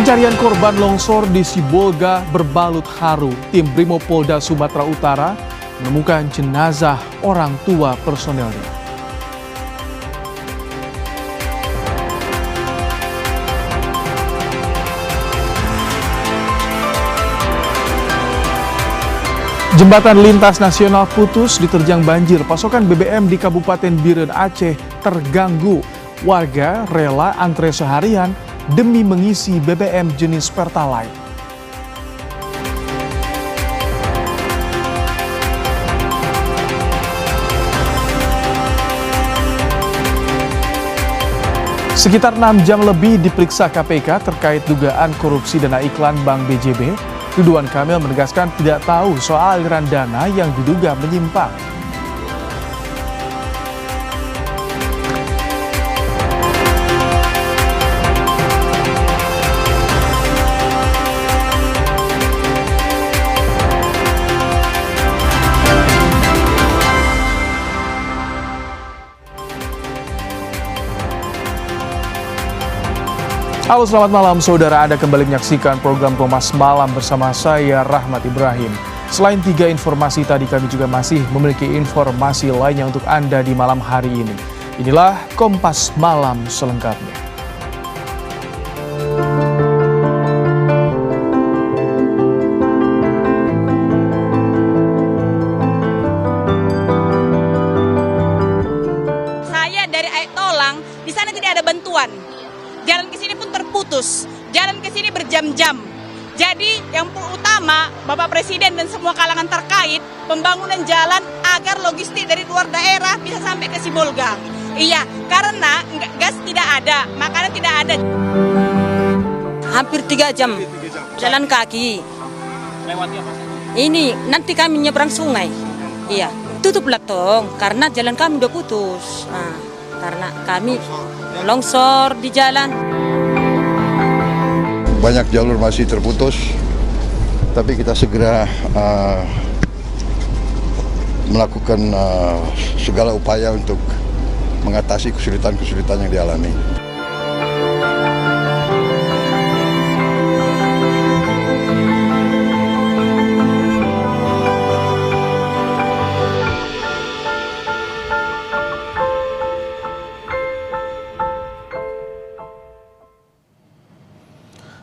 Pencarian korban longsor di Sibolga berbalut haru. Tim Brimopolda Sumatera Utara menemukan jenazah orang tua personelnya. Jembatan lintas nasional putus diterjang banjir. Pasokan BBM di Kabupaten Biren, Aceh terganggu. Warga rela antre seharian demi mengisi BBM jenis Pertalite. Sekitar 6 jam lebih diperiksa KPK terkait dugaan korupsi dana iklan Bank BJB. Ridwan Kamil menegaskan tidak tahu soal aliran dana yang diduga menyimpang. Halo, selamat malam saudara. Anda kembali menyaksikan program Kompas Malam bersama saya Rahmat Ibrahim. Selain 3 informasi tadi, kami juga masih memiliki informasi lainnya untuk Anda di malam hari ini. Inilah Kompas Malam selengkapnya. Saya dari Aik Tolang, di sana tidak ada bantuan. Jalan ke sini pun terputus, jalan ke sini berjam-jam. Jadi yang utama, Bapak Presiden dan semua kalangan terkait, pembangunan jalan agar logistik dari luar daerah bisa sampai ke Sibolga. Iya, karena gas tidak ada, makanan tidak ada. Hampir 3 jam jalan kaki. Lewati apa? Ini nanti kami nyebrang sungai. Iya, tutup latong karena jalan kami udah putus. Nah, karena kami longsor di jalan. Banyak jalur masih terputus, tapi kita segera melakukan segala upaya untuk mengatasi kesulitan-kesulitan yang dialami.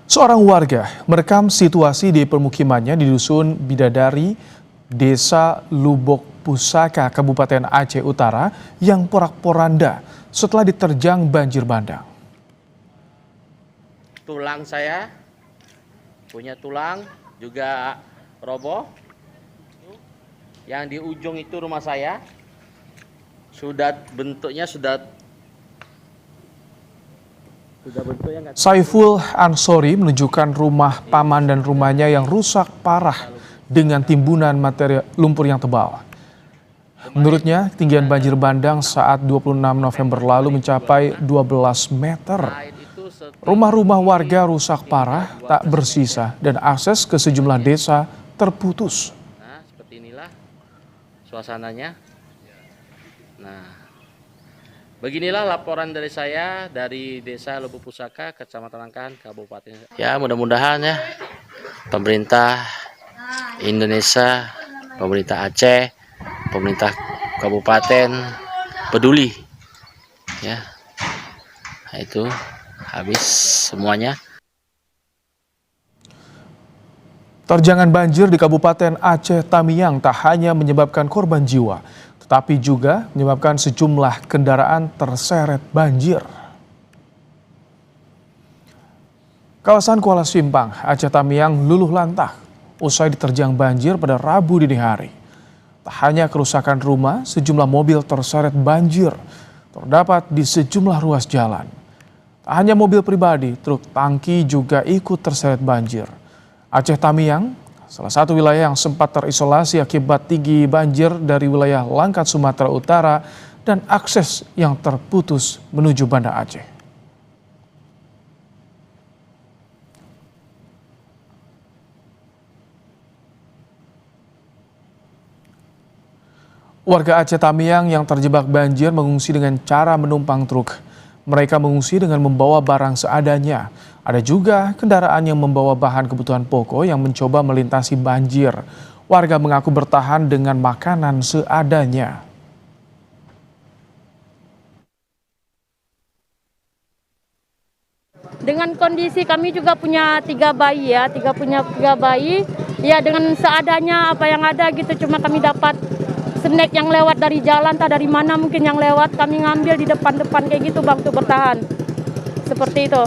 Seorang warga merekam situasi di permukimannya di Dusun Bidadari, Desa Lubok Pusaka, Kabupaten Aceh Utara yang porak-poranda setelah diterjang banjir bandang. Tulang saya punya tulang juga roboh. Yang di ujung itu rumah saya. Bentuknya sudah bentuknya nggak. Saiful Ansori menunjukkan rumah paman dan rumahnya yang rusak parah dengan timbunan material lumpur yang tebal. Menurutnya, ketinggian banjir bandang saat 26 November lalu mencapai 12 meter. Rumah-rumah warga rusak parah, tak bersisa, dan akses ke sejumlah desa terputus. Nah, seperti inilah suasananya. Nah, beginilah laporan dari saya dari Desa Lubuk Pusaka, Kecamatan Langkahan, Kabupaten. Ya, mudah-mudahan ya pemerintah Indonesia, pemerintah Aceh, pemerintah Kabupaten peduli. Ya, nah, itu habis semuanya. Terjangan banjir di Kabupaten Aceh Tamiang tak hanya menyebabkan korban jiwa, tetapi juga menyebabkan sejumlah kendaraan terseret banjir. Kawasan Kuala Simpang, Aceh Tamiang luluh lantah usai diterjang banjir pada Rabu dini hari. Tak hanya kerusakan rumah, sejumlah mobil terseret banjir terdapat di sejumlah ruas jalan. Tak hanya mobil pribadi, truk tangki juga ikut terseret banjir. Aceh Tamiang, salah satu wilayah yang sempat terisolasi akibat tinggi banjir dari wilayah Langkat, Sumatera Utara, dan akses yang terputus menuju Banda Aceh. Warga Aceh Tamiang yang terjebak banjir mengungsi dengan cara menumpang truk. Mereka mengungsi dengan membawa barang seadanya. Ada juga kendaraan yang membawa bahan kebutuhan pokok yang mencoba melintasi banjir. Warga mengaku bertahan dengan makanan seadanya. Dengan kondisi kami juga punya tiga bayi ya, tiga bayi, ya dengan seadanya apa yang ada gitu. Cuma kami dapat snack yang lewat dari jalan, tak dari mana mungkin yang lewat, kami ngambil di depan-depan kayak gitu bang, untuk bertahan. Seperti itu.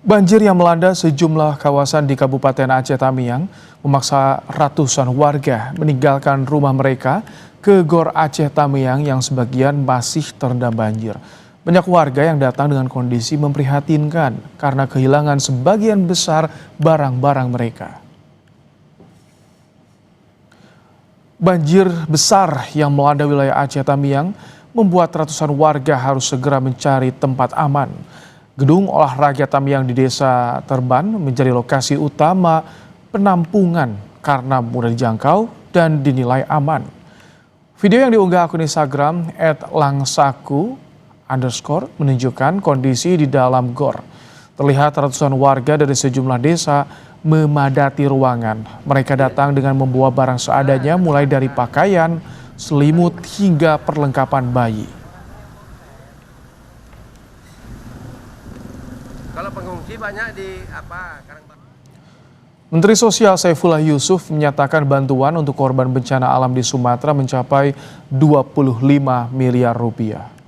Banjir yang melanda sejumlah kawasan di Kabupaten Aceh Tamiang memaksa ratusan warga meninggalkan rumah mereka ke Gor Aceh Tamiang yang sebagian masih terendam banjir. Banyak warga yang datang dengan kondisi memprihatinkan karena kehilangan sebagian besar barang-barang mereka. Banjir besar yang melanda wilayah Aceh Tamiang membuat ratusan warga harus segera mencari tempat aman. Gedung olahraga Tamiang di Desa Terban menjadi lokasi utama penampungan karena mudah dijangkau dan dinilai aman. Video yang diunggah akun Instagram @langsaku_ menunjukkan kondisi di dalam gor. Terlihat ratusan warga dari sejumlah desa memadati ruangan. Mereka datang dengan membawa barang seadanya mulai dari pakaian, selimut hingga perlengkapan bayi. Kalau pengungsi banyak di Menteri Sosial Saifullah Yusuf menyatakan bantuan untuk korban bencana alam di Sumatera mencapai 25 miliar rupiah.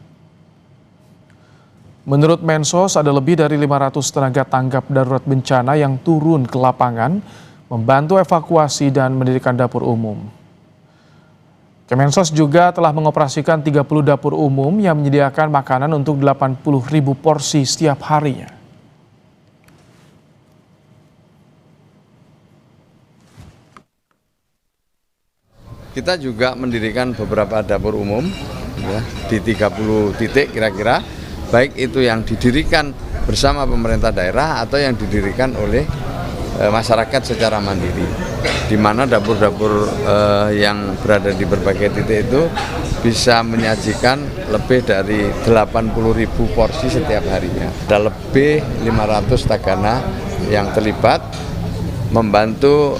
Menurut Mensos, ada lebih dari 500 tenaga tanggap darurat bencana yang turun ke lapangan, membantu evakuasi dan mendirikan dapur umum. Kemensos juga telah mengoperasikan 30 dapur umum yang menyediakan makanan untuk 80.000 porsi setiap harinya. Kita juga mendirikan beberapa dapur umum ya, di 30 titik kira-kira, baik itu yang didirikan bersama pemerintah daerah atau yang didirikan oleh masyarakat secara mandiri, di mana dapur-dapur yang berada di berbagai titik itu bisa menyajikan lebih dari 80.000 porsi setiap harinya. Ada lebih 500 tagana yang terlibat membantu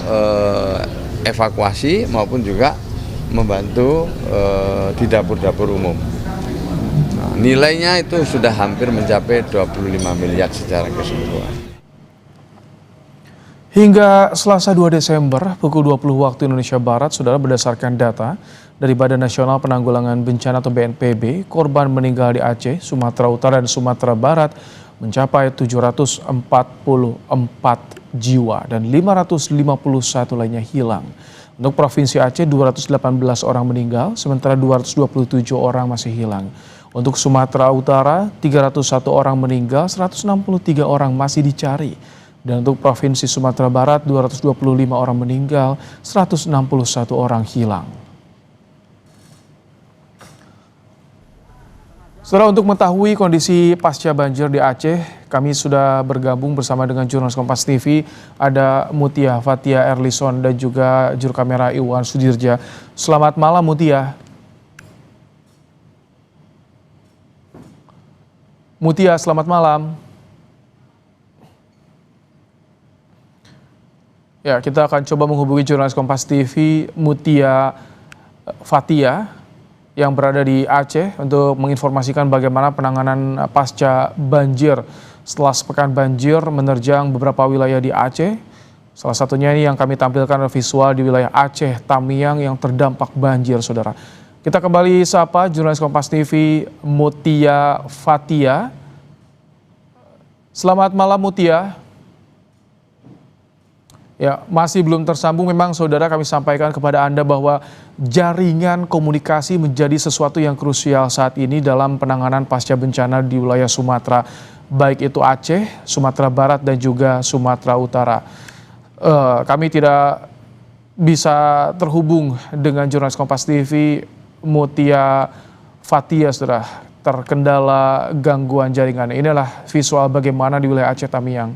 evakuasi maupun juga membantu di dapur-dapur umum. Nah, nilainya itu sudah hampir mencapai 25 miliar secara keseluruhan. Hingga Selasa 2 Desember pukul 20 waktu Indonesia Barat, saudara, berdasarkan data dari Badan Nasional Penanggulangan Bencana atau BNPB, korban meninggal di Aceh, Sumatera Utara dan Sumatera Barat mencapai 744 jiwa dan 551 lainnya hilang. Untuk Provinsi Aceh 218 orang meninggal, sementara 227 orang masih hilang. Untuk Sumatera Utara 301 orang meninggal, 163 orang masih dicari. Dan untuk Provinsi Sumatera Barat 225 orang meninggal, 161 orang hilang. Saudara, untuk mengetahui kondisi pasca banjir di Aceh, kami sudah bergabung bersama dengan jurnalis Kompas TV, ada Mutia Fatia Erlison dan juga juru kamera Iwan Sudirja. Selamat malam Mutia. Mutia, selamat malam. Ya, kita akan coba menghubungi jurnalis Kompas TV Mutia Fatia yang berada di Aceh untuk menginformasikan bagaimana penanganan pasca banjir setelah sepekan banjir menerjang beberapa wilayah di Aceh. Salah satunya ini yang kami tampilkan visual di wilayah Aceh Tamiang yang terdampak banjir, saudara. Kita kembali sapa jurnalis Kompas TV Mutia Fatia. Selamat malam Mutia. Ya, masih belum tersambung. Memang saudara, kami sampaikan kepada Anda bahwa jaringan komunikasi menjadi sesuatu yang krusial saat ini dalam penanganan pasca bencana di wilayah Sumatera, baik itu Aceh, Sumatera Barat dan juga Sumatera Utara. Kami tidak bisa terhubung dengan jurnalis Kompas TV Mutia Fatia, saudara, terkendala gangguan jaringan. Inilah visual bagaimana di wilayah Aceh Tamiang,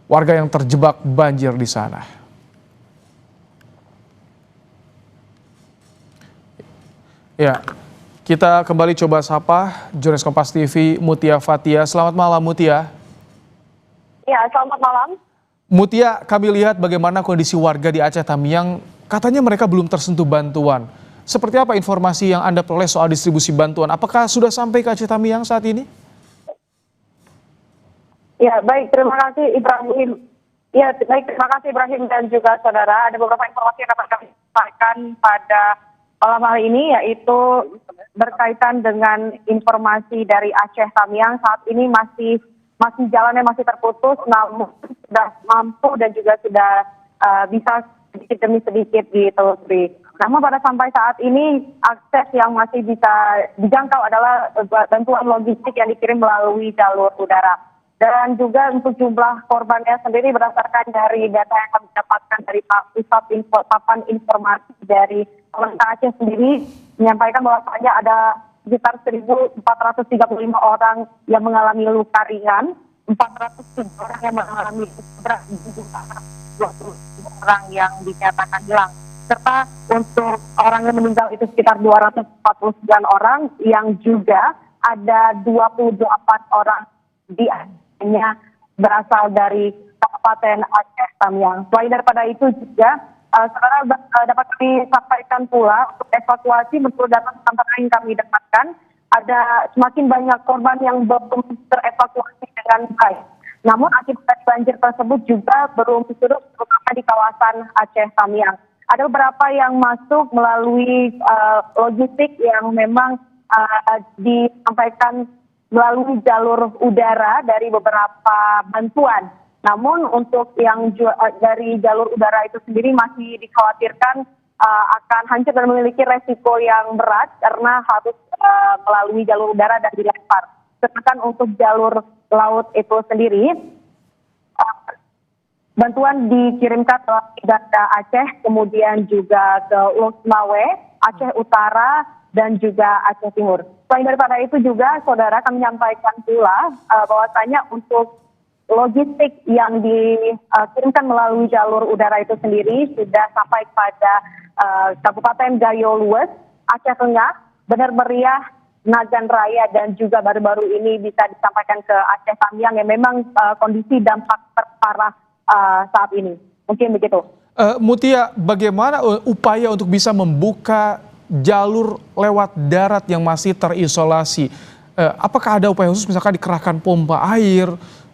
warga yang terjebak banjir di sana. Ya, kita kembali coba sapa jurnalis Kompas TV Mutia Fatia. Selamat malam Mutia. Ya, selamat malam. Mutia, kami lihat bagaimana kondisi warga di Aceh Tamiang, katanya mereka belum tersentuh bantuan. Seperti apa informasi yang Anda peroleh soal distribusi bantuan? Apakah sudah sampai ke Aceh Tamiang saat ini? Ya, baik, terima kasih Ibrahim. Ya, baik, terima kasih Ibrahim dan juga saudara. Ada beberapa informasi yang dapat kami sampaikan pada malam hari ini, yaitu berkaitan dengan informasi dari Aceh Tamiang. Saat ini masih jalannya masih terputus, namun sudah mampu dan juga sudah bisa sedikit demi sedikit ditelusuri. Namun sampai saat ini akses yang masih bisa dijangkau adalah bantuan logistik yang dikirim melalui jalur udara. Dan juga untuk jumlah korbannya sendiri berdasarkan dari data yang kami dapatkan dari Papan Informasi dari pemerintah Aceh sendiri menyampaikan bahwasanya ada sekitar 1.435 orang yang mengalami luka ringan, 407 orang yang mengalami berat, dan 20 orang yang dinyatakan hilang. Serta untuk orang yang meninggal itu sekitar 249 orang, yang juga ada 28 orang di Acehnya berasal dari Kabupaten Aceh Tamiang. Selain daripada itu juga, sekarang dapat kami sampaikan pula untuk evakuasi menurut data sementara yang kami dapatkan, ada semakin banyak korban yang belum terevakuasi dengan baik. Namun akibat banjir tersebut juga belum surut, terutama di kawasan Aceh Tamiang. Ada beberapa yang masuk melalui logistik yang memang disampaikan melalui jalur udara dari beberapa bantuan. Namun untuk yang dari jalur udara itu sendiri masih dikhawatirkan akan hancur dan memiliki resiko yang berat karena harus melalui jalur udara dan dilempar. Sedangkan untuk jalur laut itu sendiri, bantuan dikirimkan ke Banda Aceh, kemudian juga ke Losmawe, Aceh Utara, dan juga Aceh Timur. Selain daripada itu juga, saudara, kami menyampaikan pula bahwasanya untuk logistik yang dikirimkan melalui jalur udara itu sendiri sudah sampai pada Kabupaten Gayo Lues, Aceh Tengah, Bener Meriah, Nagan Raya, dan juga baru-baru ini bisa disampaikan ke Aceh Tamiang yang memang kondisi dampak terparah saat ini. Mungkin begitu. Mutia, bagaimana upaya untuk bisa membuka jalur lewat darat yang masih terisolasi? Apakah ada upaya khusus misalkan dikerahkan pompa air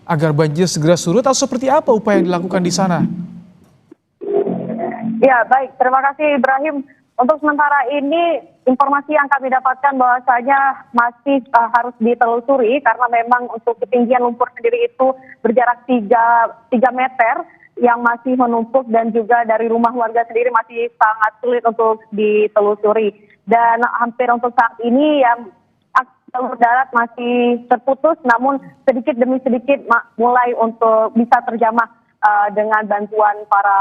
agar banjir segera surut, atau seperti apa upaya yang dilakukan di sana? Ya, baik. Terima kasih Ibrahim. Untuk sementara ini informasi yang kami dapatkan bahwasanya masih harus ditelusuri karena memang untuk ketinggian lumpur sendiri itu berjarak 3 meter yang masih menumpuk, dan juga dari rumah warga sendiri masih sangat sulit untuk ditelusuri. Dan hampir untuk saat ini yang jalur darat masih terputus, namun sedikit demi sedikit mulai untuk bisa terjamah dengan bantuan para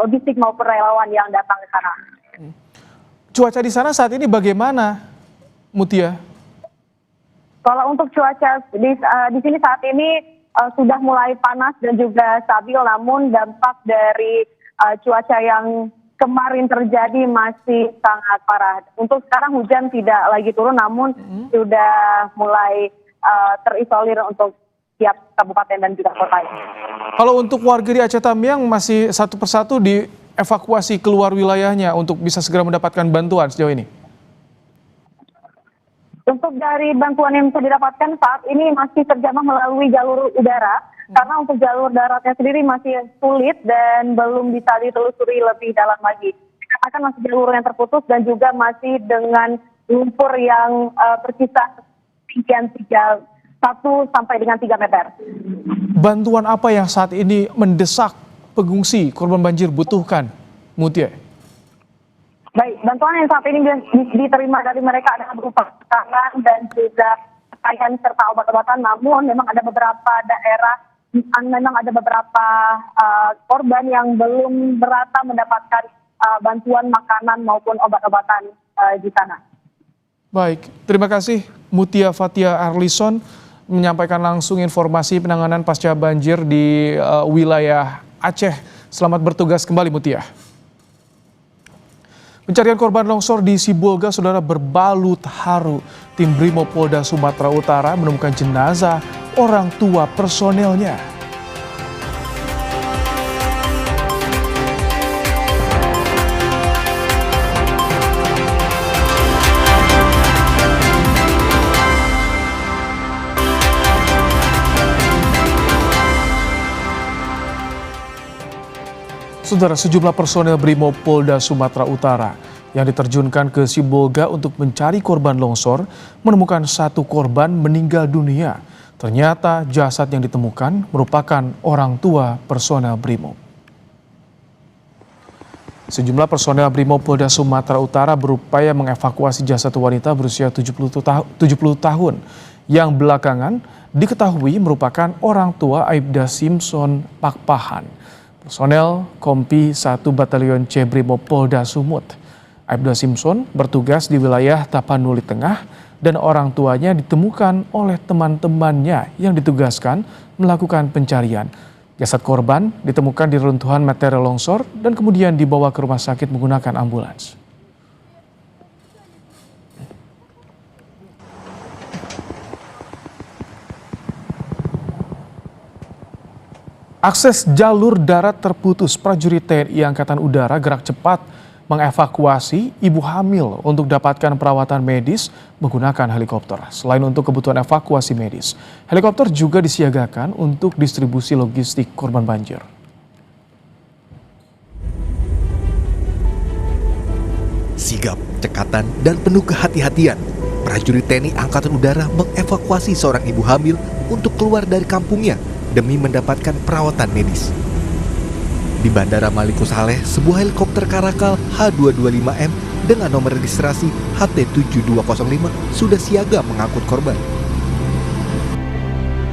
logistik maupun relawan yang datang ke sana. Cuaca di sana saat ini bagaimana, Mutia? Kalau untuk cuaca di sini saat ini sudah mulai panas dan juga stabil, namun dampak dari cuaca yang kemarin terjadi masih sangat parah. Untuk sekarang hujan tidak lagi turun, namun sudah mulai terisolir untuk setiap kabupaten dan juga kota. Kalau untuk warga di Aceh Tamiang masih satu persatu dievakuasi keluar wilayahnya untuk bisa segera mendapatkan bantuan sejauh ini? Untuk dari bantuan yang bisa didapatkan saat ini masih terjamah melalui jalur udara, karena untuk jalur daratnya sendiri masih sulit dan belum bisa ditelusuri lebih dalam lagi. Karena masih jalur yang terputus dan juga masih dengan lumpur yang berkisar ketinggian 1 sampai dengan 3 meter. Bantuan apa yang saat ini mendesak pengungsi korban banjir butuhkan, Mutia? Baik, bantuan yang saat ini diterima dari mereka adalah berupa makanan dan juga pakaian serta obat-obatan. Namun memang ada beberapa daerah, memang ada beberapa korban yang belum merata mendapatkan bantuan makanan maupun obat-obatan di sana. Baik, terima kasih Mutia Fatia Arlison menyampaikan langsung informasi penanganan pasca banjir di wilayah Aceh. Selamat bertugas kembali, Mutia. Pencarian korban longsor di Sibolga, saudara, berbalut haru. Tim Brimopolda Sumatera Utara menemukan jenazah orang tua personelnya. Saudara, sejumlah personel Brimob Polda Sumatera Utara yang diterjunkan ke Sibolga untuk mencari korban longsor menemukan satu korban meninggal dunia. Ternyata jasad yang ditemukan merupakan orang tua personel Brimob. Sejumlah personel Brimob Polda Sumatera Utara berupaya mengevakuasi jasad wanita berusia 70 tahun yang belakangan diketahui merupakan orang tua Aibda Simpson Pakpahan, personel Kompi 1 Batalion C Brimob Polda Sumut. Aibda Simpson bertugas di wilayah Tapanuli Tengah dan orang tuanya ditemukan oleh teman-temannya yang ditugaskan melakukan pencarian. Jasad korban ditemukan di reruntuhan material longsor dan kemudian dibawa ke rumah sakit menggunakan ambulans. Akses jalur darat terputus. Prajurit TNI Angkatan Udara gerak cepat mengevakuasi ibu hamil untuk dapatkan perawatan medis menggunakan helikopter. Selain untuk kebutuhan evakuasi medis, helikopter juga disiagakan untuk distribusi logistik korban banjir. Sigap, cekatan, dan penuh kehati-hatian, prajurit TNI Angkatan Udara mengevakuasi seorang ibu hamil untuk keluar dari kampungnya demi mendapatkan perawatan medis. Di Bandara Maliko Saleh, sebuah helikopter Karakal H225M dengan nomor registrasi HT7205 sudah siaga mengangkut korban.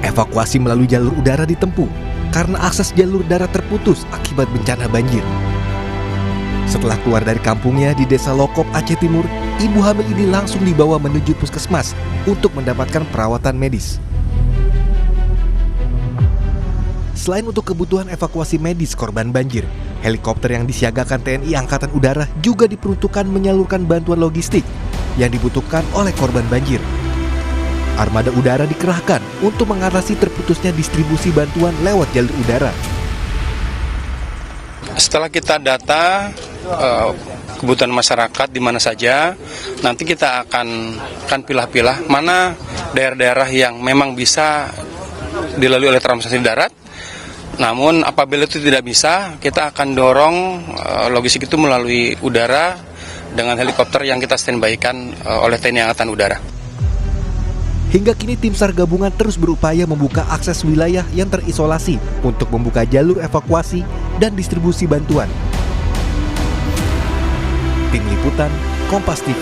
Evakuasi melalui jalur udara ditempuh karena akses jalur darat terputus akibat bencana banjir. Setelah keluar dari kampungnya di Desa Lokop, Aceh Timur, ibu hamil ini langsung dibawa menuju puskesmas untuk mendapatkan perawatan medis. Selain untuk kebutuhan evakuasi medis korban banjir, helikopter yang disiagakan TNI Angkatan Udara juga diperuntukkan menyalurkan bantuan logistik yang dibutuhkan oleh korban banjir. Armada udara dikerahkan untuk mengatasi terputusnya distribusi bantuan lewat jalur udara. Setelah kita data kebutuhan masyarakat di mana saja, nanti kita akan pilah-pilah mana daerah-daerah yang memang bisa dilalui oleh transportasi darat. Namun apabila itu tidak bisa, kita akan dorong logistik itu melalui udara dengan helikopter yang kita standby-kan oleh TNI Angkatan Udara. Hingga kini tim SAR gabungan terus berupaya membuka akses wilayah yang terisolasi untuk membuka jalur evakuasi dan distribusi bantuan. Tim Liputan, Kompas TV.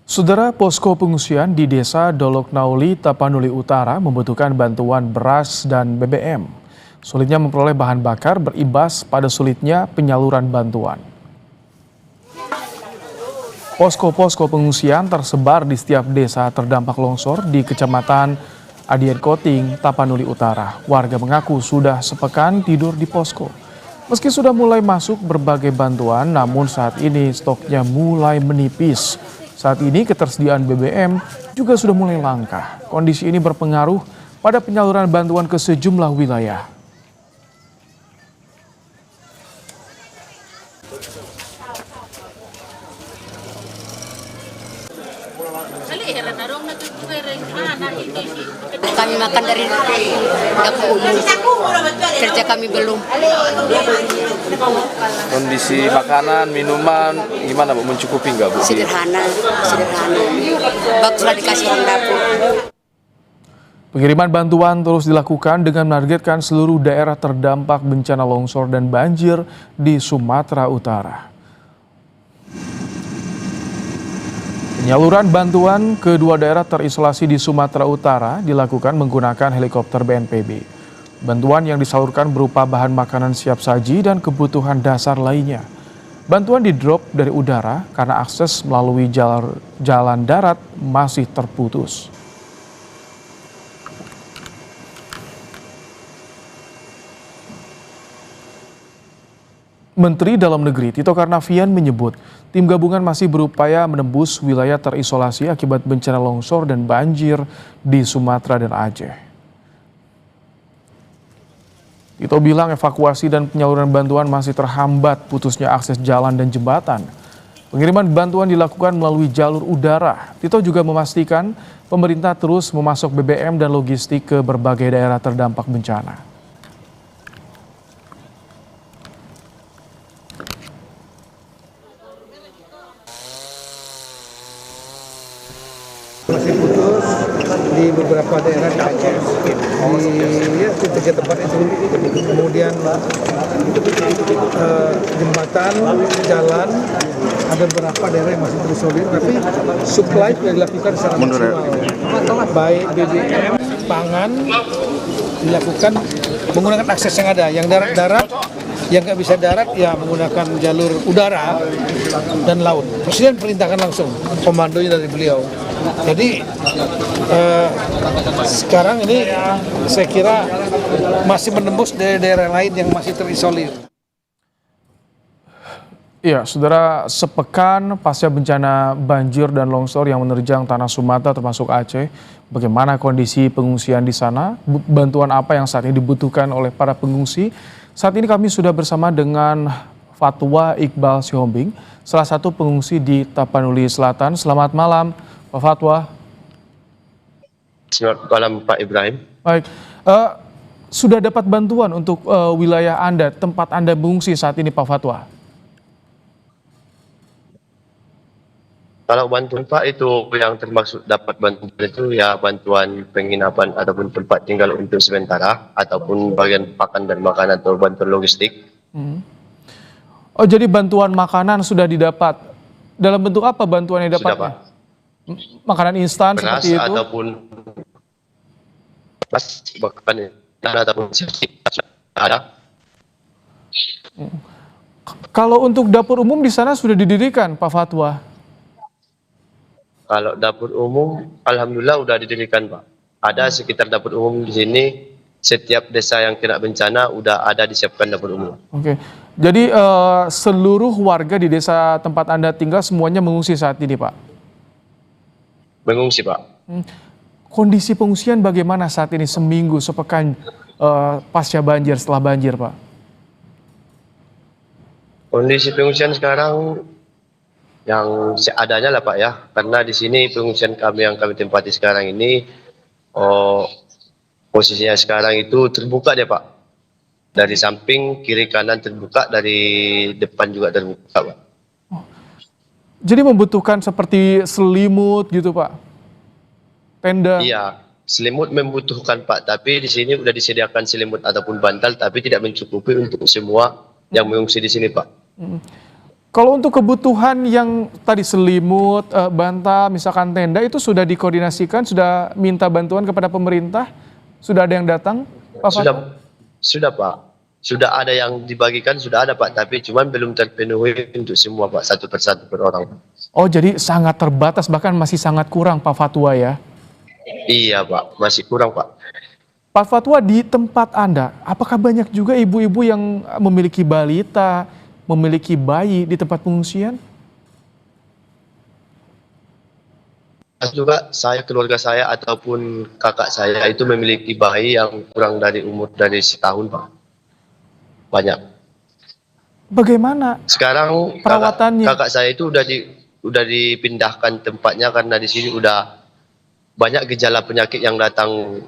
Saudara, posko pengungsian di Desa Dolok Nauli, Tapanuli Utara membutuhkan bantuan beras dan BBM. Sulitnya memperoleh bahan bakar berimbas pada sulitnya penyaluran bantuan. Posko-posko pengungsian tersebar di setiap desa terdampak longsor di Kecamatan Adian Koting, Tapanuli Utara. Warga mengaku sudah sepekan tidur di posko. Meski sudah mulai masuk berbagai bantuan, namun saat ini stoknya mulai menipis. Saat ini ketersediaan BBM juga sudah mulai langka. Kondisi ini berpengaruh pada penyaluran bantuan ke sejumlah wilayah. Kami makan dari dapur umum, kerja kami belum. Kondisi makanan, minuman, gimana Bu? Mencukupi nggak Bu? Sederhana. Baguslah dikasih orang dapur. Pengiriman bantuan terus dilakukan dengan menargetkan seluruh daerah terdampak bencana longsor dan banjir di Sumatera Utara. Penyaluran bantuan ke dua daerah terisolasi di Sumatera Utara dilakukan menggunakan helikopter BNPB. Bantuan yang disalurkan berupa bahan makanan siap saji dan kebutuhan dasar lainnya. Bantuan didrop dari udara karena akses melalui jalan darat masih terputus. Menteri Dalam Negeri Tito Karnavian menyebut tim gabungan masih berupaya menembus wilayah terisolasi akibat bencana longsor dan banjir di Sumatera dan Aceh. Tito bilang evakuasi dan penyaluran bantuan masih terhambat putusnya akses jalan dan jembatan. Pengiriman bantuan dilakukan melalui jalur udara. Tito juga memastikan pemerintah terus memasok BBM dan logistik ke berbagai daerah terdampak bencana. Masih putus di beberapa daerah di Aceh, di tiga tempat itu. Kemudian jembatan, jalan, ada beberapa daerah yang masih terisolir, tapi supply sudah dilakukan secara maksimal. Baik BBM, pangan dilakukan menggunakan akses yang ada, yang darat-darat, yang nggak bisa darat ya menggunakan jalur udara dan laut. Presiden perintahkan langsung, komandonya dari beliau. Jadi sekarang ini saya kira masih menembus daerah lain yang masih terisolir. Ya, saudara, sepekan pasca bencana banjir dan longsor yang menerjang tanah Sumatera termasuk Aceh, bagaimana kondisi pengungsian di sana? Bantuan apa yang saat ini dibutuhkan oleh para pengungsi? Saat ini kami sudah bersama dengan Fatwa Iqbal Sihombing, salah satu pengungsi di Tapanuli Selatan. Selamat malam, Pak Fatwa. Selamat malam, Pak Ibrahim. Baik, sudah dapat bantuan untuk wilayah Anda, tempat Anda mengungsi saat ini, Pak Fatwa? Kalau bantuan Pak itu yang termaksud dapat bantuan itu ya bantuan penginapan ataupun tempat tinggal untuk sementara ataupun bagian pakan dan makanan atau bantuan logistik. Oh, jadi bantuan makanan sudah didapat. Dalam bentuk apa bantuan yang dapatnya? Makanan instan beras seperti itu? Ataupun beras, bahkan ataupun ada. Kalau untuk dapur umum di sana sudah didirikan, Pak Fatwa? Kalau dapur umum, alhamdulillah udah didirikan, Pak. Ada sekitar dapur umum di sini. Setiap desa yang kena bencana udah ada disiapkan dapur umum. Oke, jadi seluruh warga di desa tempat Anda tinggal semuanya mengungsi saat ini, Pak? Mengungsi, Pak. Kondisi pengungsian bagaimana saat ini seminggu, sepekan pasca banjir, setelah banjir, Pak? Kondisi pengungsian sekarang yang seadanya lah, Pak, ya. Karena di sini pengungsian kami yang kami tempati sekarang ini, posisinya sekarang itu terbuka deh, Pak. Dari samping, kiri, kanan terbuka, dari depan juga terbuka, Pak. Jadi membutuhkan seperti selimut gitu, Pak? Tenda? Iya, selimut membutuhkan, Pak. Tapi di sini udah disediakan selimut ataupun bantal, tapi tidak mencukupi untuk semua yang mengungsi di sini, Pak. Kalau untuk kebutuhan yang tadi selimut, bantal, misalkan tenda, itu sudah dikoordinasikan, sudah minta bantuan kepada pemerintah? Sudah ada yang datang, Pak Fatwa? Sudah, Pak. Sudah ada yang dibagikan, sudah ada, Pak. Tapi cuman belum terpenuhi untuk semua, Pak. Satu persatu per orang. Oh, jadi sangat terbatas, bahkan masih sangat kurang, Pak Fatwa, ya? Iya, Pak. Masih kurang, Pak. Pak Fatwa, di tempat Anda, apakah banyak juga ibu-ibu yang memiliki balita, memiliki bayi di tempat pengungsian? Juga keluarga saya ataupun kakak saya itu memiliki bayi yang kurang dari umur dari setahun, Pak. Banyak. Bagaimana sekarang perawatannya? Kakak saya itu udah dipindahkan tempatnya karena di sini udah banyak gejala penyakit yang datang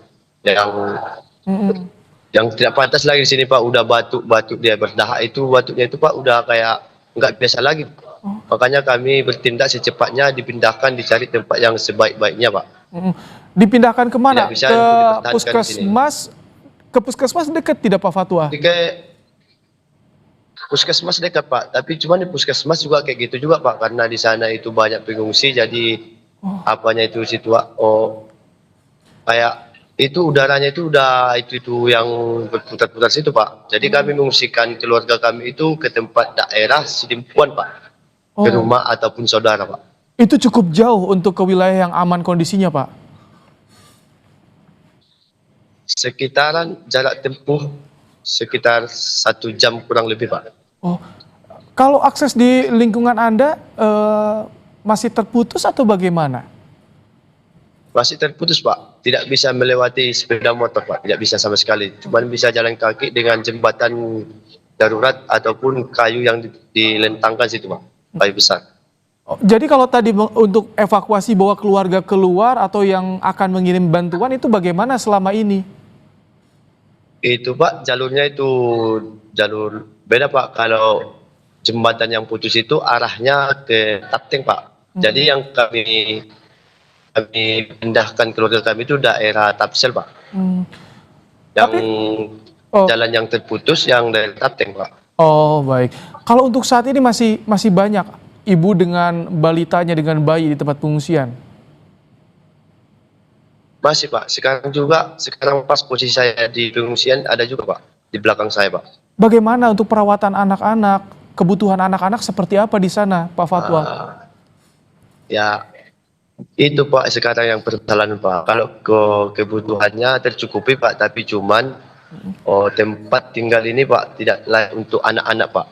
yang tidak pantas lagi di sini, Pak. Udah batuk dia berdahak itu, batuknya itu, Pak, udah kayak nggak biasa lagi. Makanya kami bertindak secepatnya, dipindahkan, dicari tempat yang sebaik-baiknya, Pak. Dipindahkan kemana? Bisa Ke puskesmas? Ke puskesmas dekat tidak, Pak Fatwa? Puskesmas dekat, Pak. Tapi cuma di puskesmas juga kayak gitu juga, Pak. Karena di sana itu banyak pengungsi, jadi apanya itu kayak itu udaranya itu udah itu yang berputar-putar situ, Pak. Jadi kami mengungsikan keluarga kami itu ke tempat daerah Sidimpuan, Pak. Ke rumah ataupun saudara, Pak. Itu cukup jauh untuk ke wilayah yang aman kondisinya, Pak? Sekitaran jarak tempuh sekitar 1 jam kurang lebih, Pak. Oh, kalau akses di lingkungan Anda masih terputus atau bagaimana? Masih terputus, Pak. Tidak bisa melewati sepeda motor, Pak. Tidak bisa sama sekali. Cuma bisa jalan kaki dengan jembatan darurat ataupun kayu yang dilentangkan situ, Pak. Kayu besar. Jadi kalau tadi untuk evakuasi bawa keluarga keluar atau yang akan mengirim bantuan itu bagaimana selama ini? Itu Pak, jalurnya itu jalur beda Pak. Kalau jembatan yang putus itu arahnya ke Tapteng Pak. Jadi yang kami pindahkan keluarga kami itu daerah Tapsel Pak. Yang jalan yang terputus yang daerah Tapteng Pak. Oh baik. Kalau untuk saat ini masih banyak ibu dengan balitanya dengan bayi di tempat pengungsian? Masih Pak, sekarang pas posisi saya di pengungsian ada juga Pak, di belakang saya Pak. Bagaimana untuk perawatan anak-anak, kebutuhan anak-anak seperti apa di sana Pak Fatwa? Ya itu Pak sekarang yang permasalahan Pak. Kalau kebutuhannya tercukupi Pak, tapi cuman tempat tinggal ini Pak tidak layak untuk anak-anak Pak.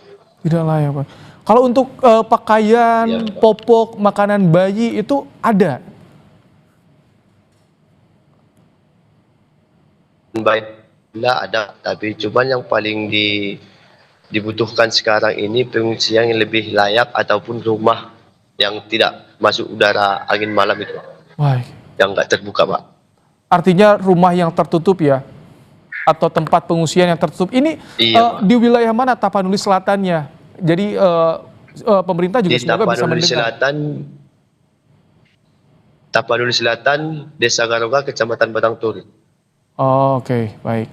Tidak layak Pak. Kalau untuk pakaian, popok, makanan bayi itu ada? Baiklah ada, tapi cuman yang paling dibutuhkan sekarang ini pengungsian yang lebih layak ataupun rumah yang tidak masuk udara angin malam itu Pak. Baik. Yang nggak terbuka Pak. Artinya rumah yang tertutup ya? Atau tempat pengungsian yang tertutup. Ini di wilayah mana Tapanuli Selatannya? Jadi pemerintah juga semoga bisa mendengar. Tapanuli Selatan, Desa Garoga, Kecamatan Batang Toru. Oh, oke, baik.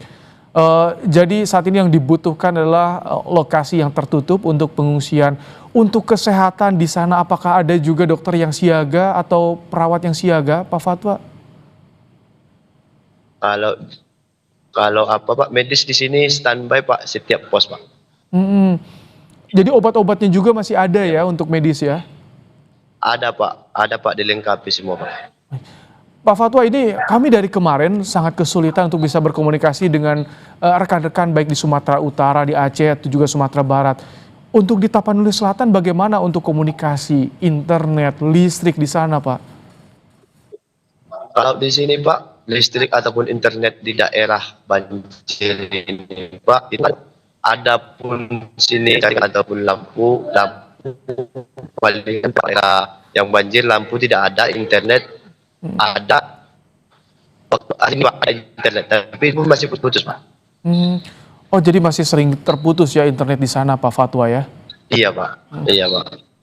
Jadi saat ini yang dibutuhkan adalah lokasi yang tertutup untuk pengungsian. Untuk kesehatan di sana, apakah ada juga dokter yang siaga atau perawat yang siaga, Pak Fatwa? Kalau apa Pak, medis di sini standby Pak setiap pos Pak. Jadi obat-obatnya juga masih ada ya untuk medis ya? Ada Pak, dilengkapi semua Pak. Pak Fatwa, ini kami dari kemarin sangat kesulitan untuk bisa berkomunikasi dengan rekan-rekan baik di Sumatera Utara, di Aceh, atau juga Sumatera Barat. Untuk di Tapanuli Selatan bagaimana untuk komunikasi, internet, listrik di sana Pak? Kalau di sini Pak, listrik ataupun internet di daerah banjir ini Pak, itu ada pun sini ataupun lampu paling daerah yang banjir lampu tidak ada, internet ada ini Pak, ada internet tapi itu masih putus Pak. Oh jadi masih sering terputus ya internet di sana Pak Fatwa ya? Iya Pak,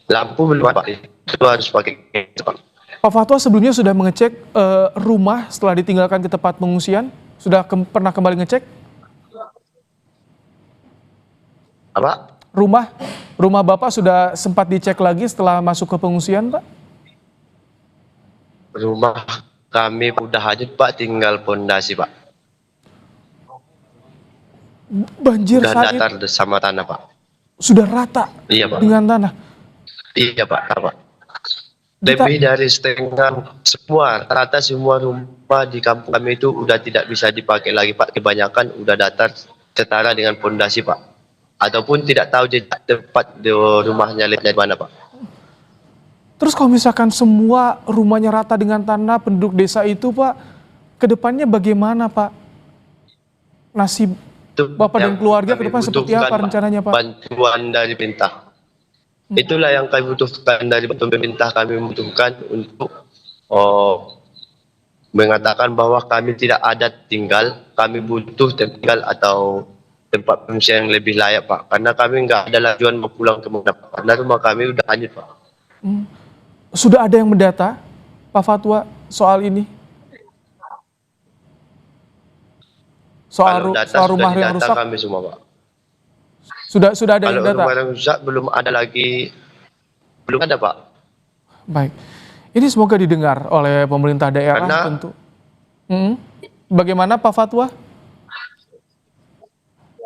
Lampu belum Pak, itu harus pakai Pak. Pak Fatwa sebelumnya sudah mengecek rumah setelah ditinggalkan ke tempat pengungsian? Sudah pernah kembali ngecek? Apa? Rumah Bapak sudah sempat dicek lagi setelah masuk ke pengungsian Pak? Rumah kami udah hanyut Pak, tinggal pondasi Pak. Banjir udah saat datar sama tanah Pak. Sudah rata dengan tanah? Iya Pak. Lebih dari setengah rata semua rumah di kampung kami itu udah tidak bisa dipakai lagi Pak. Kebanyakan udah datar setara dengan pondasi Pak. Ataupun tidak tahu jejak tempat di rumahnya dari mana Pak. Terus kalau misalkan semua rumahnya rata dengan tanah penduduk desa itu Pak, kedepannya bagaimana Pak? Nasib Bapak dan keluarga ke depan seperti apa rencananya Pak? Bantuan dari pemerintah. Itulah yang kami butuhkan dari pemerintah. Kami membutuhkan untuk mengatakan bahwa kami tidak ada tinggal, kami butuh tinggal atau tempat pengungsian yang lebih layak Pak. Karena kami nggak ada tujuan mau pulang ke mana Pak. Karena rumah kami udah hanyut Pak. Sudah ada yang mendata Pak Fatwa soal ini? Soal rumah yang rusak? Kami semua Pak. Sudah ada yang data? Kalau rumah yang rusak belum ada lagi, belum ada Pak. Baik, ini semoga didengar oleh pemerintah daerah tentu. Bagaimana Pak Fatwa?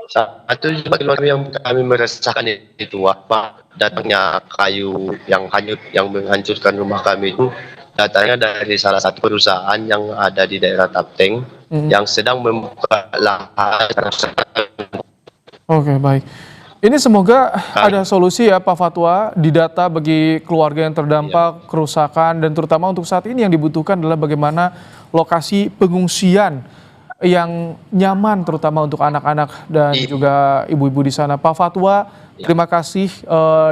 Satu keluarga yang kami merasakan itu Pak, datangnya kayu yang hanyut yang menghancurkan rumah kami itu datangnya dari salah satu perusahaan yang ada di daerah Tapteng yang sedang membuka lahan. Oke, baik. Ini semoga ada solusi ya Pak Fatwa, didata bagi keluarga yang terdampak kerusakan, dan terutama untuk saat ini yang dibutuhkan adalah bagaimana lokasi pengungsian yang nyaman terutama untuk anak-anak dan juga ibu-ibu di sana. Pak Fatwa, Terima kasih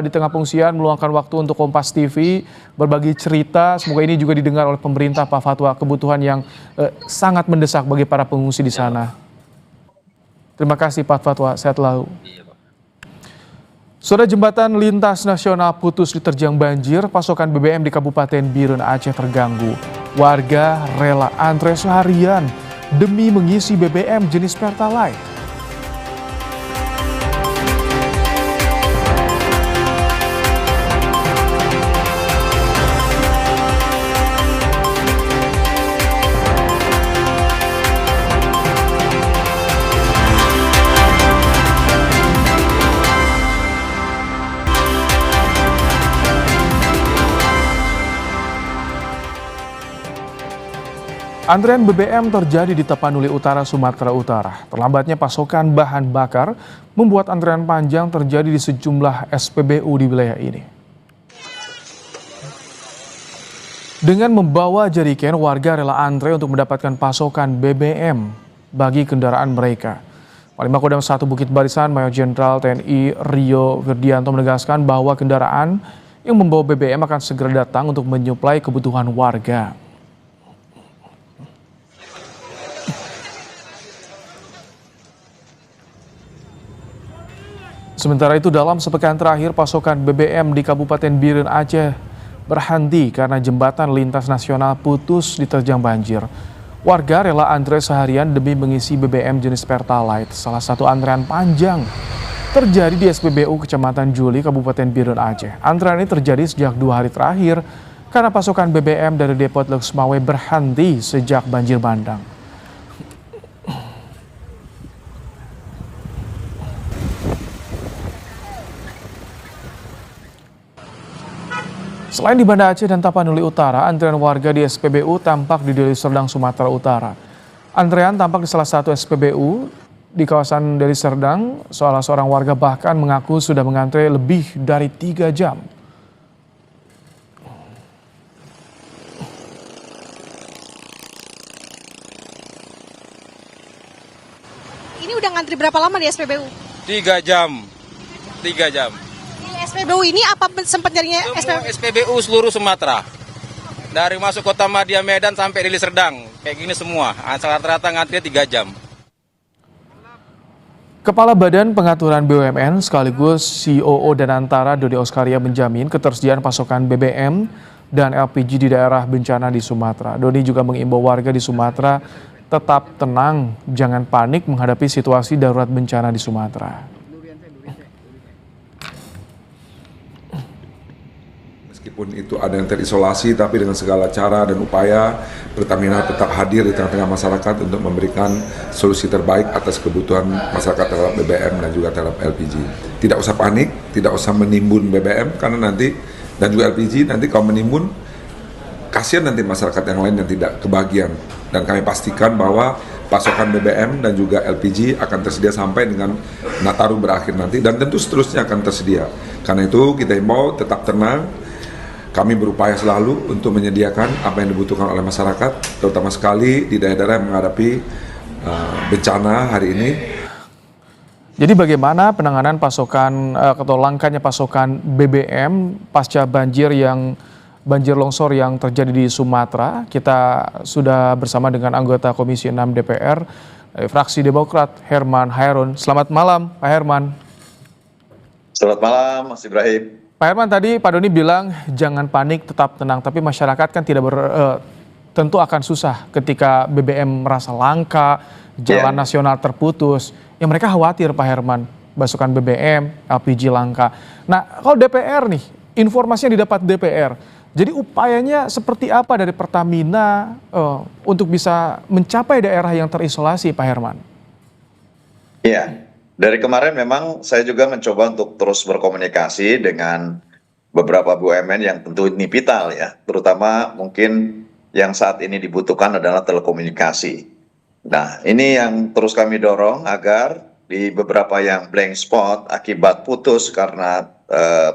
di tengah pengungsian meluangkan waktu untuk Kompas TV, berbagi cerita. Semoga ini juga didengar oleh pemerintah, Pak Fatwa, kebutuhan yang sangat mendesak bagi para pengungsi di sana. Terima kasih Pak Fatwa, sehat selalu. Saudara, jembatan lintas nasional putus diterjang banjir, pasokan BBM di Kabupaten Biren Aceh terganggu. Warga rela antre seharian demi mengisi BBM jenis Pertalite. Antrean BBM terjadi di Tapanuli Utara, Sumatera Utara. Terlambatnya pasokan bahan bakar membuat antrean panjang terjadi di sejumlah SPBU di wilayah ini. Dengan membawa jerigen, warga rela antre untuk mendapatkan pasokan BBM bagi kendaraan mereka. Panglima Kodam 1 Bukit Barisan Mayor Jenderal TNI Rio Wirdianto menegaskan bahwa kendaraan yang membawa BBM akan segera datang untuk menyuplai kebutuhan warga. Sementara itu, dalam sepekan terakhir pasokan BBM di Kabupaten Biren Aceh berhenti karena jembatan lintas nasional putus diterjang banjir. Warga rela antre seharian demi mengisi BBM jenis Pertalite. Salah satu antrean panjang terjadi di SPBU Kecamatan Juli, Kabupaten Biren Aceh. Antrean ini terjadi sejak 2 hari terakhir karena pasokan BBM dari Depot Leksmawe berhenti sejak banjir bandang. Selain di Banda Aceh dan Tapanuli Utara, antrean warga di SPBU tampak di Deli Serdang, Sumatera Utara. Antrean tampak di salah satu SPBU di kawasan Deli Serdang. Salah seorang warga bahkan mengaku sudah mengantre lebih dari 3 jam. Ini udah ngantri berapa lama di SPBU? 3 jam. 3 jam. SPBU ini apa sempat nyarinya SPBU seluruh Sumatera. Dari masuk Kota Madia Medan sampai Deli Serdang. Kayak gini semua. Rata-rata ngantri 3 jam. Kepala Badan Pengaturan BUMN sekaligus COO Danantara Dodi Oskaria menjamin ketersediaan pasokan BBM dan LPG di daerah bencana di Sumatera. Dodi juga mengimbau warga di Sumatera tetap tenang, jangan panik menghadapi situasi darurat bencana di Sumatera. Meskipun itu ada yang terisolasi, tapi dengan segala cara dan upaya Pertamina tetap hadir di tengah-tengah masyarakat untuk memberikan solusi terbaik atas kebutuhan masyarakat terhadap BBM dan juga terhadap LPG. Tidak usah panik, tidak usah menimbun BBM karena nanti dan juga LPG nanti kalau menimbun kasihan nanti masyarakat yang lain yang tidak kebagian. Dan kami pastikan bahwa pasokan BBM dan juga LPG akan tersedia sampai dengan Nataru berakhir nanti dan tentu seterusnya akan tersedia. Karena itu kita himbau tetap tenang. Kami berupaya selalu untuk menyediakan apa yang dibutuhkan oleh masyarakat, terutama sekali di daerah-daerah yang menghadapi bencana hari ini. Jadi bagaimana penanganan pasokan atau langkahnya pasokan BBM pasca banjir longsor yang terjadi di Sumatera? Kita sudah bersama dengan anggota Komisi 6 DPR, fraksi Demokrat, Herman Hairun. Selamat malam, Pak Herman. Selamat malam, Mas Ibrahim. Pak Herman, tadi Pak Doni bilang jangan panik, tetap tenang. Tapi masyarakat kan tentu akan susah ketika BBM merasa langka, jalan nasional terputus. Yang mereka khawatir, Pak Herman, pasokan BBM, LPG langka. Nah, kalau DPR nih, informasi yang didapat DPR, jadi upayanya seperti apa dari Pertamina untuk bisa mencapai daerah yang terisolasi, Pak Herman? Iya. Dari kemarin memang saya juga mencoba untuk terus berkomunikasi dengan beberapa BUMN yang tentu ini vital ya, terutama mungkin yang saat ini dibutuhkan adalah telekomunikasi. Nah, ini yang terus kami dorong agar di beberapa yang blank spot akibat putus karena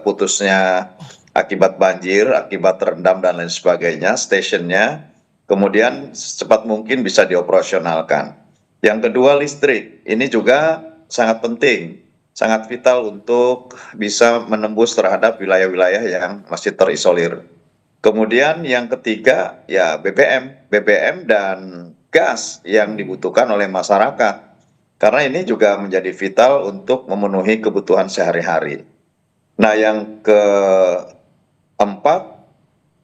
putusnya akibat banjir, akibat terendam dan lain sebagainya, stasiunnya kemudian secepat mungkin bisa dioperasionalkan. Yang kedua, listrik. Ini juga sangat penting. sangat vital untuk bisa menembus terhadap wilayah-wilayah yang masih terisolir. Kemudian yang ketiga ya BBM dan gas yang dibutuhkan oleh masyarakat. Karena ini juga menjadi vital untuk memenuhi kebutuhan sehari-hari. Nah, yang keempat,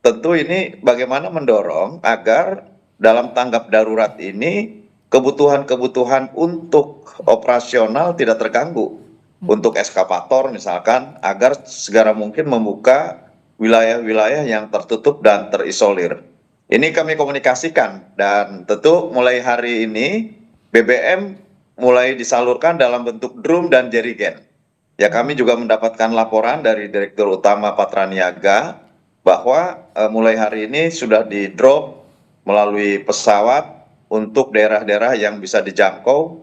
tentu ini bagaimana mendorong agar dalam tanggap darurat ini kebutuhan-kebutuhan untuk operasional tidak terganggu. Untuk eskavator misalkan, agar segera mungkin membuka wilayah-wilayah yang tertutup dan terisolir. Ini kami komunikasikan dan tentu mulai hari ini BBM mulai disalurkan dalam bentuk drum dan jerigen. Ya, kami juga mendapatkan laporan dari Direktur Utama Patraniaga bahwa mulai hari ini sudah di-drop melalui pesawat untuk daerah-daerah yang bisa dijangkau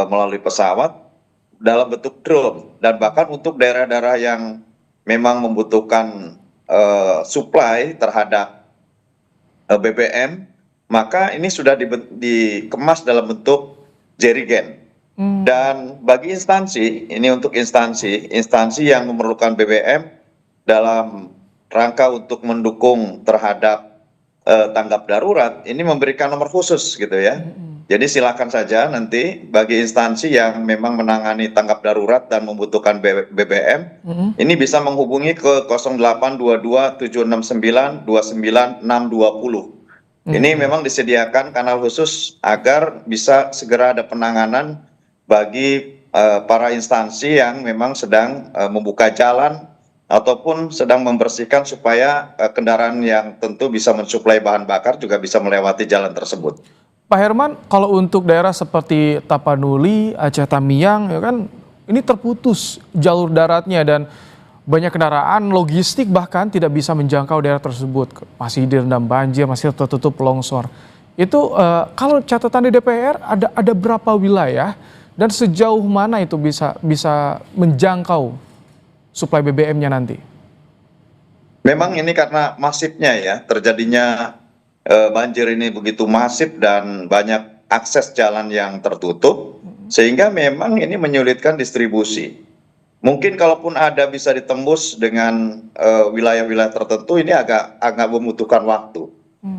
melalui pesawat dalam bentuk drone, dan bahkan untuk daerah-daerah yang memang membutuhkan supply terhadap BBM, maka ini sudah dikemas dalam bentuk jerigen. Dan bagi instansi, ini untuk instansi yang memerlukan BBM dalam rangka untuk mendukung terhadap tanggap darurat, ini memberikan nomor khusus gitu ya. Jadi silakan saja nanti bagi instansi yang memang menangani tanggap darurat dan membutuhkan BBM, ini bisa menghubungi ke 0822 769 29620. Ini memang disediakan kanal khusus agar bisa segera ada penanganan bagi para instansi yang memang sedang membuka jalan ataupun sedang membersihkan supaya kendaraan yang tentu bisa mensuplai bahan bakar juga bisa melewati jalan tersebut. Pak Herman, kalau untuk daerah seperti Tapanuli, Aceh Tamiang, ya kan, ini terputus jalur daratnya dan banyak kendaraan logistik bahkan tidak bisa menjangkau daerah tersebut, masih direndam banjir, masih tertutup longsor. Itu kalau catatan di DPR ada berapa wilayah dan sejauh mana itu bisa menjangkau suplai BBM-nya nanti? Memang ini karena masifnya ya, terjadinya banjir ini begitu masif dan banyak akses jalan yang tertutup, sehingga memang ini menyulitkan distribusi. Mungkin kalaupun ada bisa ditembus dengan wilayah-wilayah tertentu, ini agak membutuhkan waktu.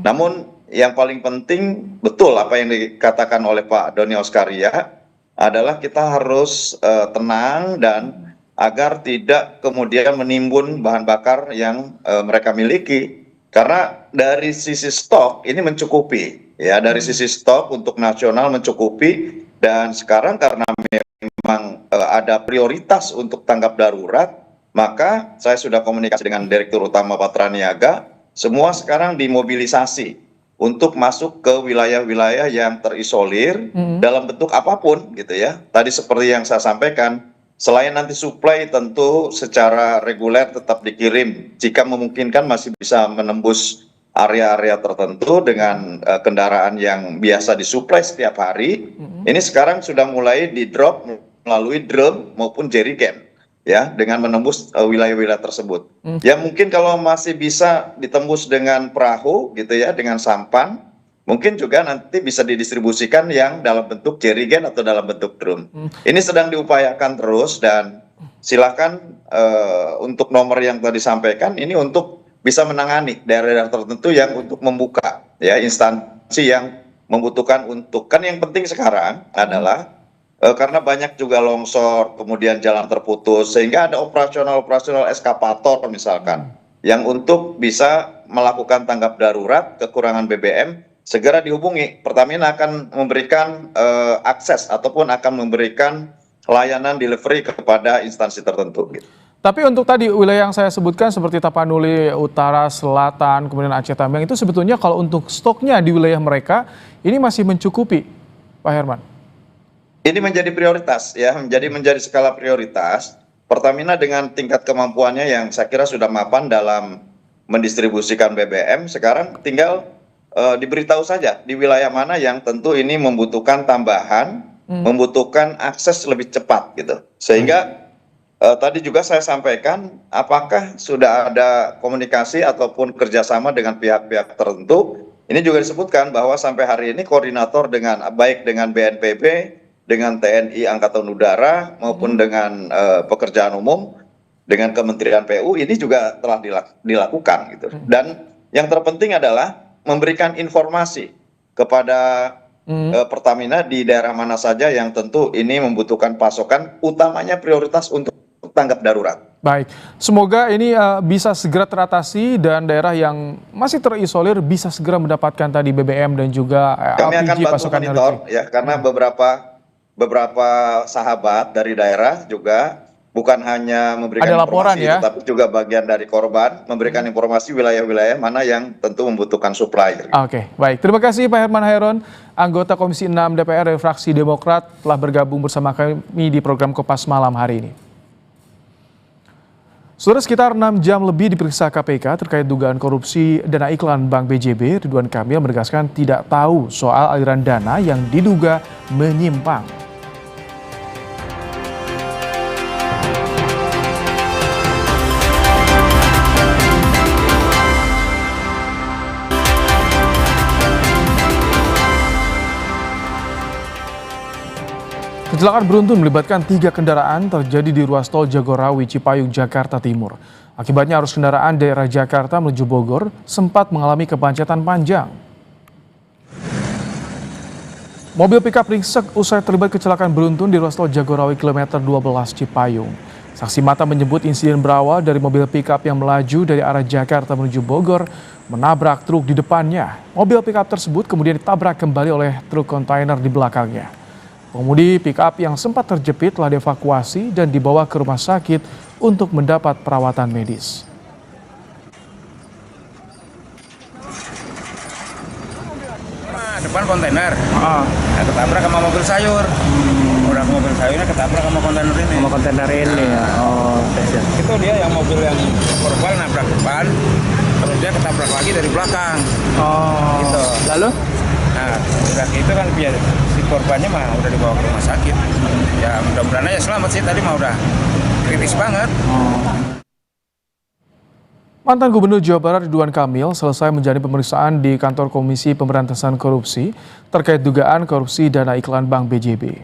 Namun yang paling penting betul apa yang dikatakan oleh Pak Doni Oskaria adalah kita harus tenang dan agar tidak kemudian menimbun bahan bakar yang mereka miliki. Karena dari sisi stok ini mencukupi, ya, dari sisi stok untuk nasional mencukupi, dan sekarang karena memang ada prioritas untuk tanggap darurat, maka saya sudah komunikasi dengan Direktur Utama Patraniaga, semua sekarang dimobilisasi untuk masuk ke wilayah-wilayah yang terisolir dalam bentuk apapun gitu ya. Tadi seperti yang saya sampaikan, selain nanti suplai tentu secara reguler tetap dikirim, jika memungkinkan masih bisa menembus area-area tertentu dengan kendaraan yang biasa disuplai setiap hari. Ini sekarang sudah mulai di-drop melalui drum maupun jerigen ya, dengan menembus wilayah-wilayah tersebut. Ya mungkin kalau masih bisa ditembus dengan perahu gitu ya, dengan sampan, mungkin juga nanti bisa didistribusikan yang dalam bentuk jerigen atau dalam bentuk drum. Ini sedang diupayakan terus, dan silakan untuk nomor yang tadi disampaikan ini untuk bisa menangani daerah-daerah tertentu yang untuk membuka ya, instansi yang membutuhkan untuk, kan yang penting sekarang adalah karena banyak juga longsor, kemudian jalan terputus, sehingga ada operasional eskavator misalkan yang untuk bisa melakukan tanggap darurat kekurangan BBM, segera dihubungi. Pertamina akan memberikan akses ataupun akan memberikan layanan delivery kepada instansi tertentu. Gitu. Tapi untuk tadi wilayah yang saya sebutkan seperti Tapanuli Utara, Selatan, kemudian Aceh Tamiang, itu sebetulnya kalau untuk stoknya di wilayah mereka ini masih mencukupi, Pak Herman? Ini menjadi prioritas ya, menjadi skala prioritas. Pertamina dengan tingkat kemampuannya yang saya kira sudah mapan dalam mendistribusikan BBM, sekarang tinggal diberitahu saja di wilayah mana yang tentu ini membutuhkan tambahan, membutuhkan akses lebih cepat gitu. Sehingga tadi juga saya sampaikan, apakah sudah ada komunikasi ataupun kerjasama dengan pihak-pihak tertentu. Ini juga disebutkan bahwa sampai hari ini koordinator baik dengan BNPB dengan TNI Angkatan Udara maupun dengan pekerjaan umum, dengan Kementerian PU ini juga telah dilakukan gitu. Dan yang terpenting adalah memberikan informasi kepada Pertamina di daerah mana saja yang tentu ini membutuhkan pasokan, utamanya prioritas untuk tanggap darurat. Baik, semoga ini bisa segera teratasi dan daerah yang masih terisolir bisa segera mendapatkan tadi BBM dan juga Kami akan LPG bantu pasokan monitor energi. ya, karena beberapa sahabat dari daerah juga bukan hanya memberikan Ada laporan informasi, ya? tetapi juga bagian dari korban memberikan informasi wilayah-wilayah mana yang tentu membutuhkan supply. Oke, baik. Terima kasih Pak Herman Hairon, anggota Komisi 6 DPR dari fraksi Demokrat telah bergabung bersama kami di program Kompas Malam hari ini. Saudara, sekitar 6 jam lebih diperiksa KPK terkait dugaan korupsi dana iklan Bank BJB, Ridwan Kamil menegaskan tidak tahu soal aliran dana yang diduga menyimpang. Kecelakaan beruntun melibatkan 3 kendaraan terjadi di ruas tol Jagorawi, Cipayung, Jakarta Timur. Akibatnya arus kendaraan daerah Jakarta menuju Bogor sempat mengalami kemacetan panjang. Mobil pickup ringsek usai terlibat kecelakaan beruntun di ruas tol Jagorawi kilometer 12 Cipayung. Saksi mata menyebut insiden berawal dari mobil pickup yang melaju dari arah Jakarta menuju Bogor menabrak truk di depannya. Mobil pickup tersebut kemudian ditabrak kembali oleh truk kontainer di belakangnya. Pengemudi pick-up yang sempat terjepit telah dievakuasi dan dibawa ke rumah sakit untuk mendapat perawatan medis. Depan kontainer, ketabrak sama mobil sayur. Udah mobil sayurnya ketabrak sama kontainer ini. Sama kontainer ini ya. Oh, itu dia yang mobil yang korban nabrak depan, terus dia ketabrak lagi dari belakang. Oh. Gitu. Lalu? Nah, udah gitu kan biar si korbannya mah udah dibawa ke rumah sakit. Ya mudah-mudahan aja selamat sih, tadi mah udah kritis banget. Mantan Gubernur Jawa Barat Ridwan Kamil selesai menjalani pemeriksaan di kantor Komisi Pemberantasan Korupsi terkait dugaan korupsi dana iklan Bank BJB.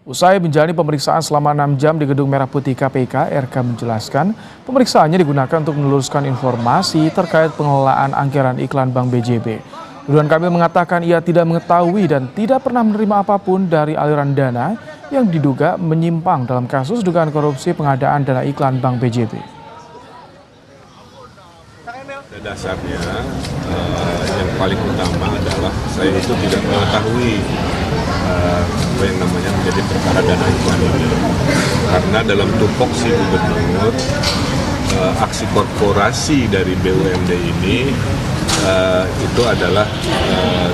Usai menjalani pemeriksaan selama 6 jam di Gedung Merah Putih KPK, RK menjelaskan pemeriksaannya digunakan untuk meluruskan informasi terkait pengelolaan anggaran iklan Bank BJB. Ridwan Kamil mengatakan ia tidak mengetahui dan tidak pernah menerima apapun dari aliran dana yang diduga menyimpang dalam kasus dugaan korupsi pengadaan dana iklan Bank BJB. Dasarnya yang paling utama adalah saya itu tidak mengetahui apa yang namanya menjadi perkara dana iklan ini, karena dalam tupoksi gubernur aksi korporasi dari BUMD ini itu adalah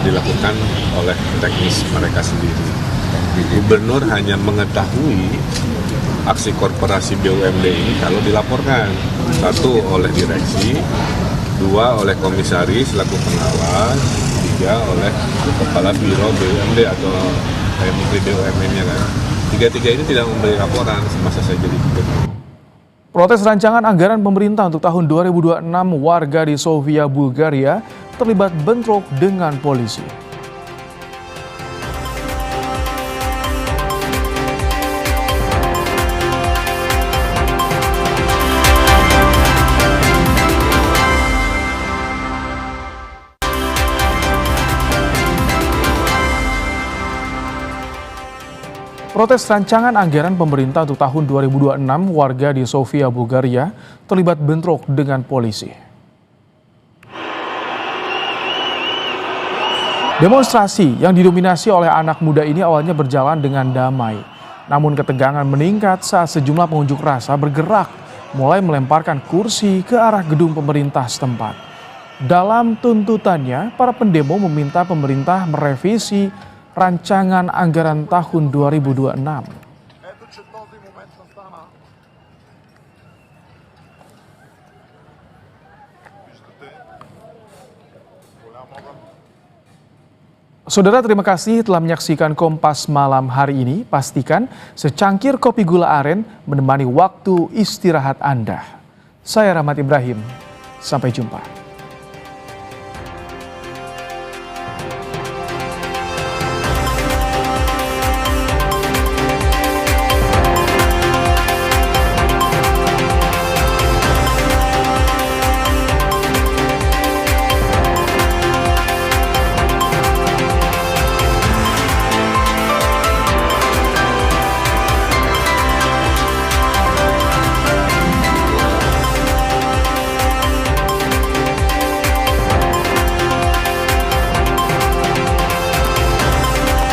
dilakukan oleh teknis mereka sendiri. Gubernur hanya mengetahui aksi korporasi BUMD ini kalau dilaporkan, 1 oleh direksi, 2 oleh komisaris selaku pengawas, 3 oleh kepala biro BUMD atau menteri BUMN-nya kan. 3 ini tidak memberi laporan semasa saya jadi gubernur. Protes rancangan anggaran pemerintah untuk tahun 2026 warga di Sofia, Bulgaria terlibat bentrok dengan polisi. Protes rancangan anggaran pemerintah untuk tahun 2026 warga di Sofia, Bulgaria terlibat bentrok dengan polisi. Demonstrasi yang didominasi oleh anak muda ini awalnya berjalan dengan damai. Namun ketegangan meningkat saat sejumlah pengunjuk rasa bergerak mulai melemparkan kursi ke arah gedung pemerintah setempat. Dalam tuntutannya, para pendemo meminta pemerintah merevisi rancangan anggaran tahun 2026. Saudara, terima kasih telah menyaksikan Kompas Malam hari ini. Pastikan secangkir kopi gula aren menemani waktu istirahat Anda. Saya Rahmat Ibrahim, sampai jumpa.